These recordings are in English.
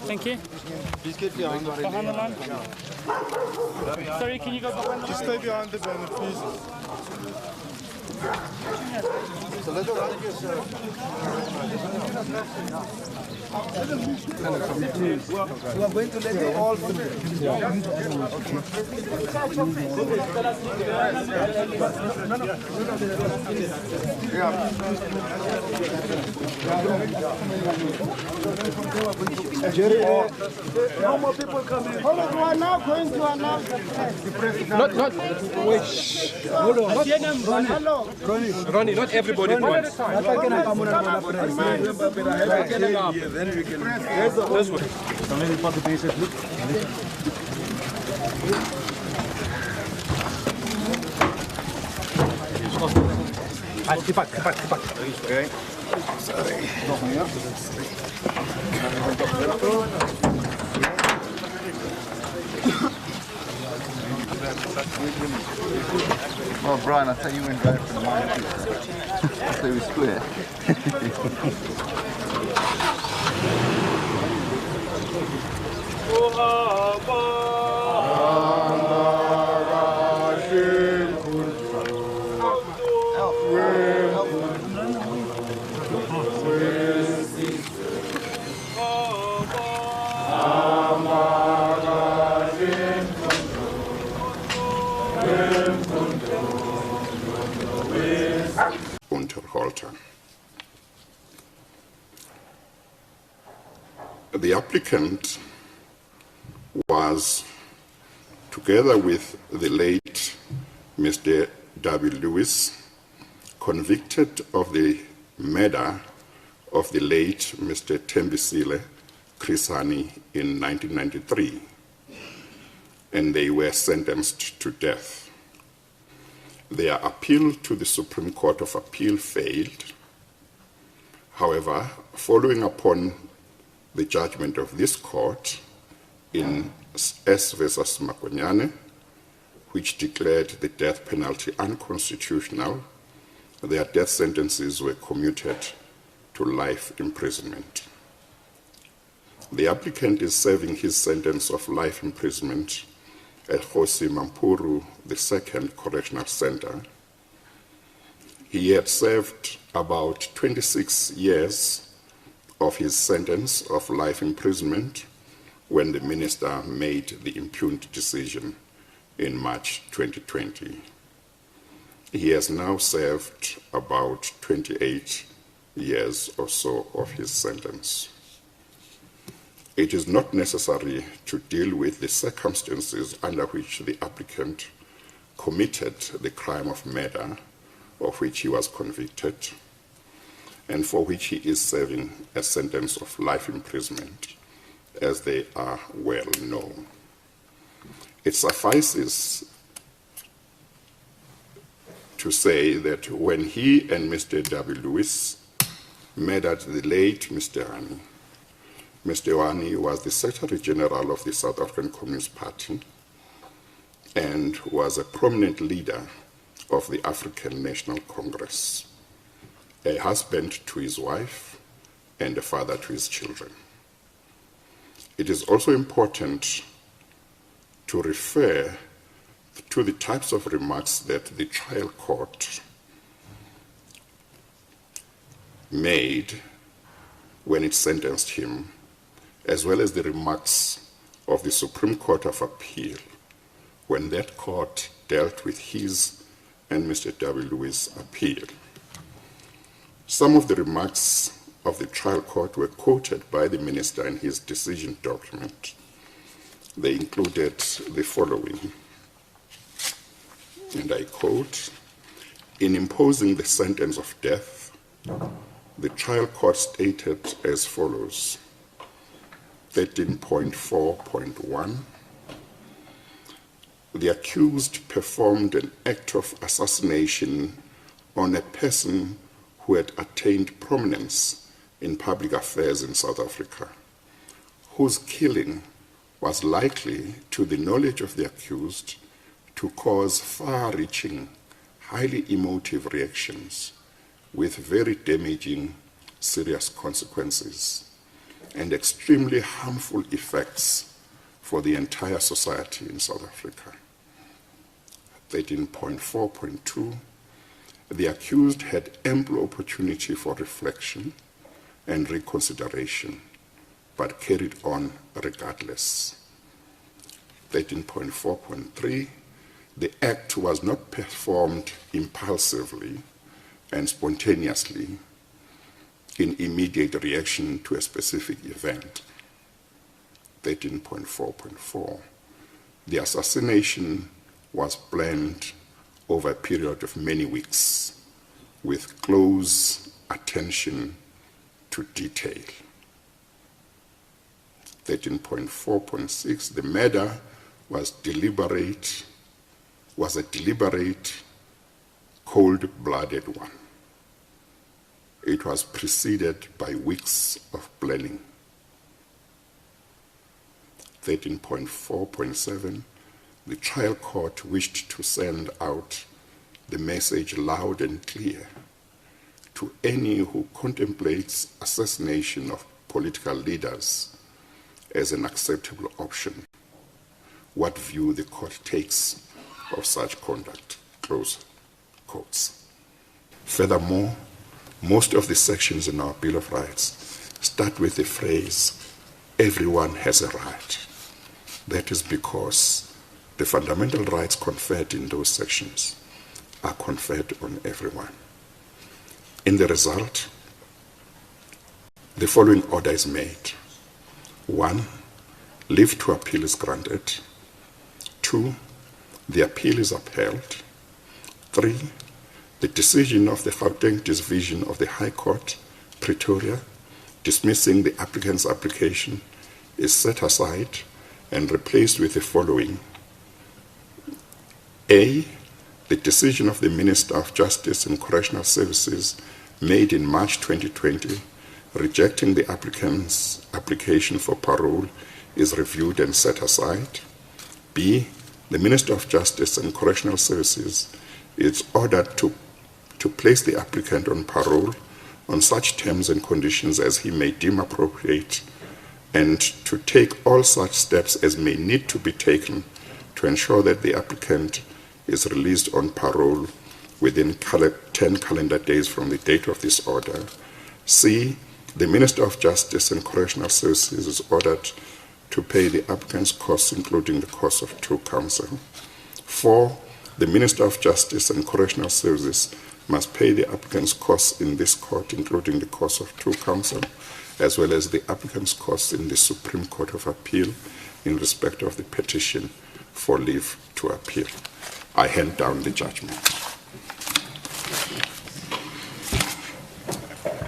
Thank you. Behind the line. Sorry, can you go behind the line? Just stay behind the banner, please. So let's go around here, sir. We are going to let you all no more people coming. Hold on, we are now going to announce the president. Not wait. Hold on. Hello. Ronnie, not everybody at once. Then we can. This way. Okay. Sorry. Well, Brian, I thought you went right for the mind. So it was square. The applicant was, together with the late Mr. W. Lewis, convicted of the murder of the late Mr. Tembisile Chris Hani in 1993, and they were sentenced to death. Their appeal to the Supreme Court of Appeal failed. However, following upon the judgment of this court in S versus Makonyane, which declared the death penalty unconstitutional, their death sentences were commuted to life imprisonment. The applicant is serving his sentence of life imprisonment at Kgosi Mampuru II Correctional Center. He had served about 26 years of his sentence of life imprisonment when the minister made the impugned decision in March 2020. He has now served about 28 years or so of his sentence. It is not necessary to deal with the circumstances under which the applicant committed the crime of murder of which he was convicted and for which he is serving a sentence of life imprisonment, as they are well known. It suffices to say that when he and Mr. W. Lewis murdered the late Mr. Hani, Mr. Hani was the Secretary General of the South African Communist Party and was a prominent leader of the African National Congress, a husband to his wife and a father to his children. It is also important to refer to the types of remarks that the trial court made when it sentenced him, as well as the remarks of the Supreme Court of Appeal when that court dealt with his and Mr. W. Lewis' appeal. Some of the remarks of the trial court were quoted by the minister in his decision document. They included the following, and I quote, "In imposing the sentence of death, the trial court stated as follows, 13.4.1, the accused performed an act of assassination on a person who had attained prominence in public affairs in South Africa, whose killing was likely, to the knowledge of the accused, to cause far-reaching, highly emotive reactions with very damaging, serious consequences and extremely harmful effects for the entire society in South Africa. 13.4.2, the accused had ample opportunity for reflection and reconsideration, but carried on regardless. 13.4.3, the act was not performed impulsively and spontaneously in immediate reaction to a specific event. 13.4.4, the assassination was planned over a period of many weeks with close attention to detail. 13.4.6, the murder was a deliberate, cold-blooded one. It was preceded by weeks of planning. 13.4.7, the trial court wished to send out the message loud and clear to any who contemplates assassination of political leaders as an acceptable option, what view the court takes of such conduct, close quotes. Furthermore, most of the sections in our Bill of Rights start with the phrase, everyone has a right. That is because the fundamental rights conferred in those sections are conferred on everyone. In the result, the following order is made. 1, leave to appeal is granted. 2, the appeal is upheld. 3, the decision of the Gauteng Division of the High Court, Pretoria, dismissing the applicant's application is set aside and replaced with the following. A, the decision of the Minister of Justice and Correctional Services made in March 2020 rejecting the applicant's application for parole is reviewed and set aside. B, the Minister of Justice and Correctional Services is ordered to place the applicant on parole on such terms and conditions as he may deem appropriate, and to take all such steps as may need to be taken to ensure that the applicant is released on parole within 10 calendar days from the date of this order. C, the Minister of Justice and Correctional Services is ordered to pay the applicant's costs, including the cost of true counsel. 4, the Minister of Justice and Correctional Services must pay the applicant's costs in this court, including the cost of true counsel, as well as the applicant's costs in the Supreme Court of Appeal in respect of the petition for leave to appeal. I hand down the judgment.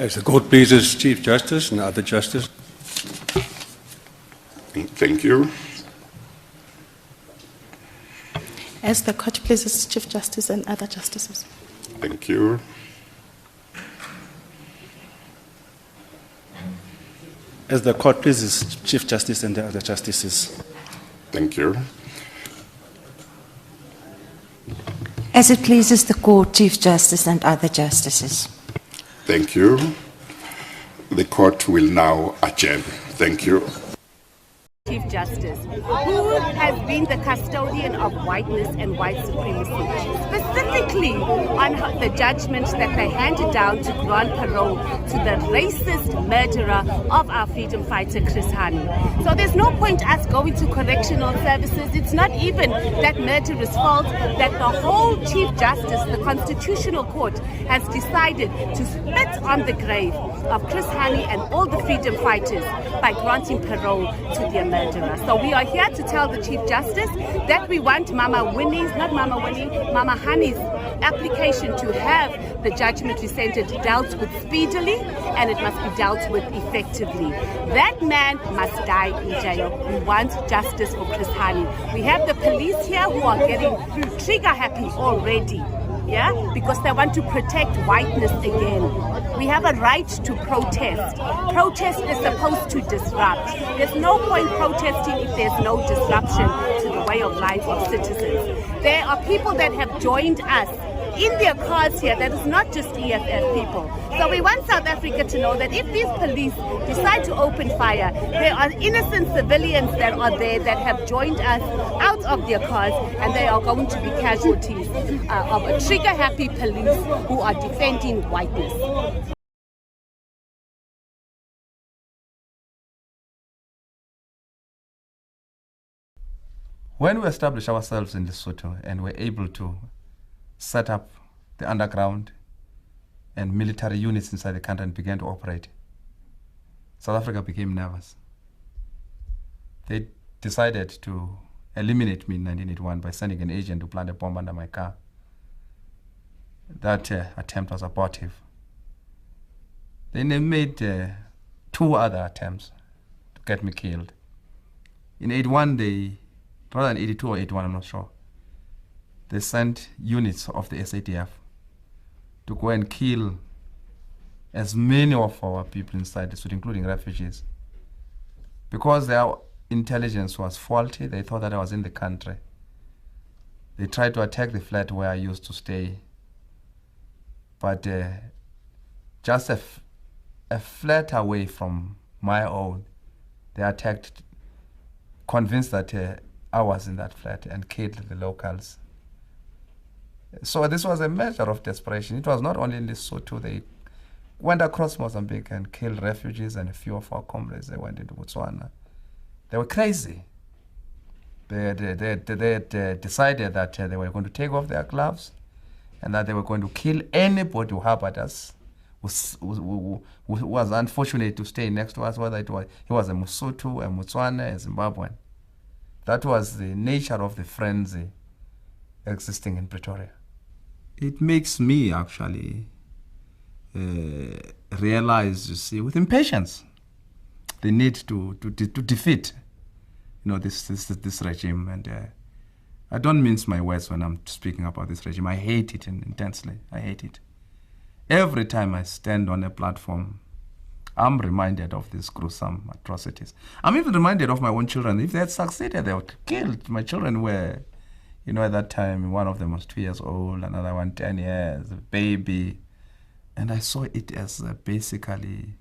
As the court pleases, Chief Justice and other justices. Thank you. As the court pleases, Chief Justice and other justices. Thank you. As the court pleases, Chief Justice and the other justices. Thank you. As it pleases the court, Chief Justice and other justices. Thank you. The court will now adjourn. Thank you. Chief Justice, who has been the custodian of whiteness and white supremacy, specifically on the judgment that they handed down to grant parole to the racist murderer of our freedom fighter, Chris Hani. So there's no point us going to correctional services. It's not even that murderer's fault that the whole Chief Justice, the Constitutional Court, has decided to spit on the grave of Chris Hani and all the freedom fighters by granting parole to their murderer. So we are here to tell the Chief Justice that we want Mama Hani's application to have the judgment resented dealt with speedily, and it must be dealt with effectively. That man must die in jail. We want justice for Chris Hani. We have the police here who are getting trigger happy already. Yeah, because they want to protect whiteness again. We have a right to protest. Protest is supposed to disrupt. There's no point protesting if there's no disruption to the way of life of citizens. There are people that have joined us in their cause here that is not just EFF people. So we want South Africa to know that if these police decide to open fire, there are innocent civilians that are there that have joined us out of their cause, and they are going to be casualties of a trigger-happy police who are defending whiteness. When we established ourselves in Lesotho and were able to set up the underground and military units inside the country and began to operate, South Africa became nervous. They decided to eliminate me in 1981 by sending an agent to plant a bomb under my car. That attempt was abortive. Then they made 2 other attempts to get me killed. In 81, rather than 82 or 81, I'm not sure, they sent units of the SADF to go and kill as many of our people inside the suit, including refugees. Because their intelligence was faulty, they thought that I was in the country. They tried to attack the flat where I used to stay. But just a flat away from my own, they attacked, convinced that I was in that flat, and killed the locals. So this was a measure of desperation. It was not only in Lesotho. They went across Mozambique and killed refugees, and a few of our comrades, they went into Botswana. They were crazy. They decided that they were going to take off their gloves and that they were going to kill anybody who harbored us, who was unfortunate to stay next to us, whether he was a Mosotho, a Motswana, a Zimbabwean. That was the nature of the frenzy existing in Pretoria. It makes me actually realize, you see, with impatience, the need to defeat, this regime. And I don't mince my words when I'm speaking about this regime. I hate it intensely. I hate it. Every time I stand on a platform, I'm reminded of these gruesome atrocities. I'm even reminded of my own children. If they had succeeded, they would have killed. My children were, at that time, one of them was 2 years old, another one 10 years, a baby. And I saw it as basically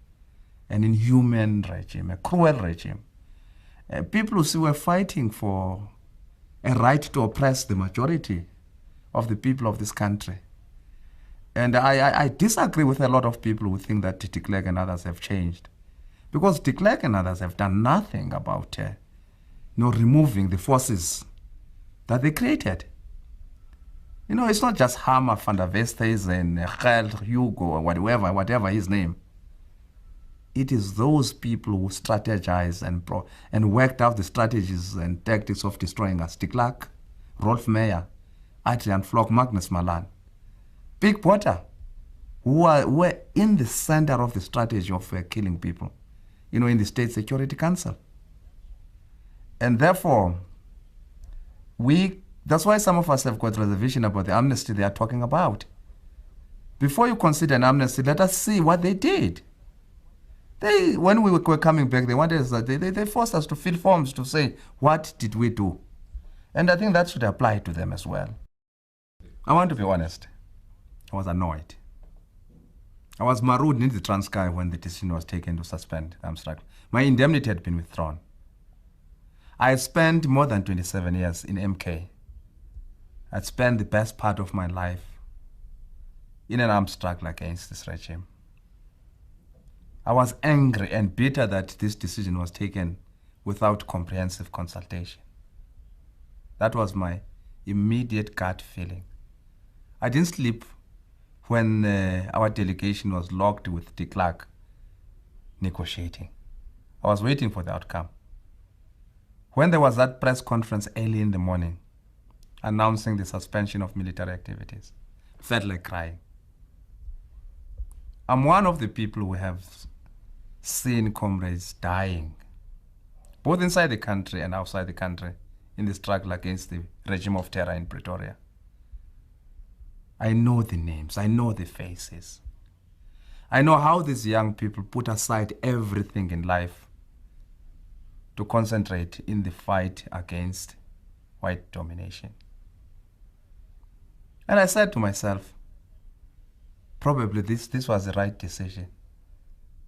an inhuman regime, a cruel regime. People who were fighting for a right to oppress the majority of the people of this country. And I disagree with a lot of people who think that de Klerk and others have changed. Because de Klerk and others have done nothing about removing the forces that they created. It's not just Hammer, Van der Vestes, and Gel, Hugo, or whatever his name. It is those people who strategized and worked out the strategies and tactics of destroying us. De Klerk, Rolf Meyer, Adrian Flock, Magnus Malan. Big Potter, who were in the center of the strategy of killing people, in the State Security Council. And therefore, that's why some of us have got reservation about the amnesty they are talking about. Before you consider an amnesty, let us see what they did. When we were coming back, they forced us to fill forms to say, what did we do? And I think that should apply to them as well. I want to be honest. I was annoyed. I was marooned in the Transkei when the decision was taken to suspend Amstrad. My indemnity had been withdrawn. I spent more than 27 years in MK. I'd spent the best part of my life in an armed struggle against this regime. I was angry and bitter that this decision was taken without comprehensive consultation. That was my immediate gut feeling. I didn't sleep when our delegation was locked with de Klerk negotiating. I was waiting for the outcome. When there was that press conference early in the morning announcing the suspension of military activities, I felt like crying. I'm one of the people who have seen comrades dying, both inside the country and outside the country, in the struggle against the regime of terror in Pretoria. I know the names, I know the faces. I know how these young people put aside everything in life to concentrate in the fight against white domination. And I said to myself, probably this was the right decision.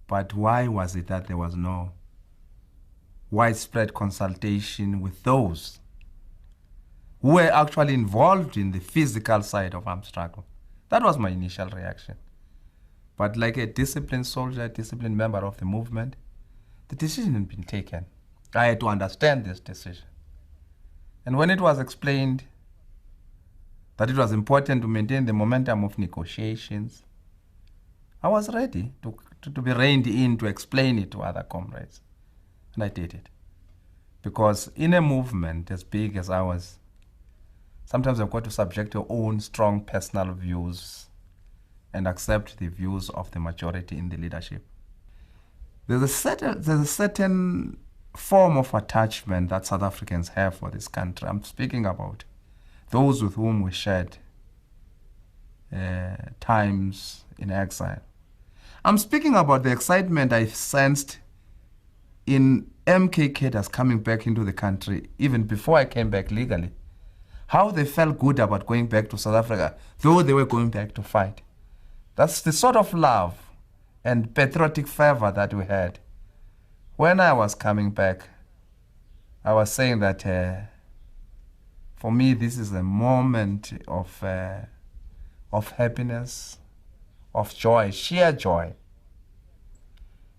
But why was it that there was no widespread consultation with those who were actually involved in the physical side of armed struggle? That was my initial reaction. But like a disciplined soldier, a disciplined member of the movement, the decision had been taken. I had to understand this decision. And when it was explained that it was important to maintain the momentum of negotiations, I was ready to be reined in to explain it to other comrades. And I did it. Because in a movement as big as ours, sometimes you've got to subject your own strong personal views and accept the views of the majority in the leadership. There's a certain form of attachment that South Africans have for this country. I'm speaking about those with whom we shared times in exile. I'm speaking about the excitement I sensed in MK cadres coming back into the country even before I came back legally. How they felt good about going back to South Africa, though they were going back to fight. That's the sort of love and patriotic fervor that we had. When I was coming back, I was saying that for me, this is a moment of happiness, of joy, sheer joy.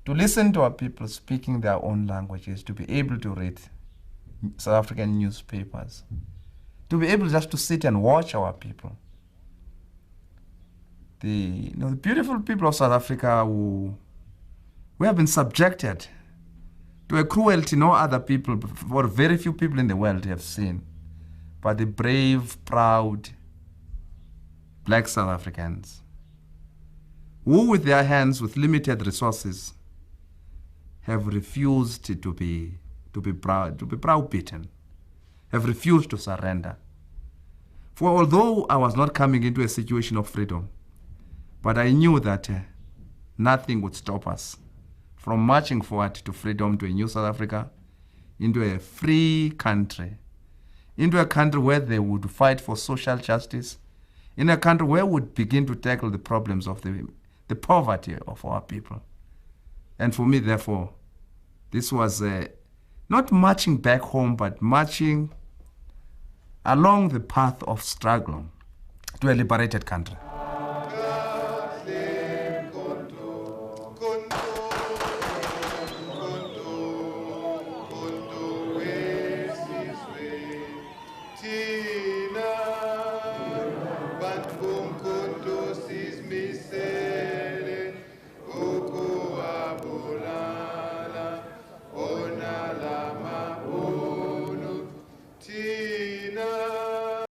To listen to our people speaking their own languages, to be able to read South African newspapers, to be able just to sit and watch our people. The beautiful people of South Africa who have been subjected to a cruelty no other people, or very few people in the world have seen. But the brave, proud black South Africans, who with their hands, with limited resources, have refused to be browbeaten, have refused to surrender. For although I was not coming into a situation of freedom, but I knew that nothing would stop us from marching forward to freedom, to a new South Africa, into a free country, into a country where they would fight for social justice, in a country where we would begin to tackle the problems of the poverty of our people. And for me, therefore, this was not marching back home, but marching along the path of struggle to a liberated country. Tea.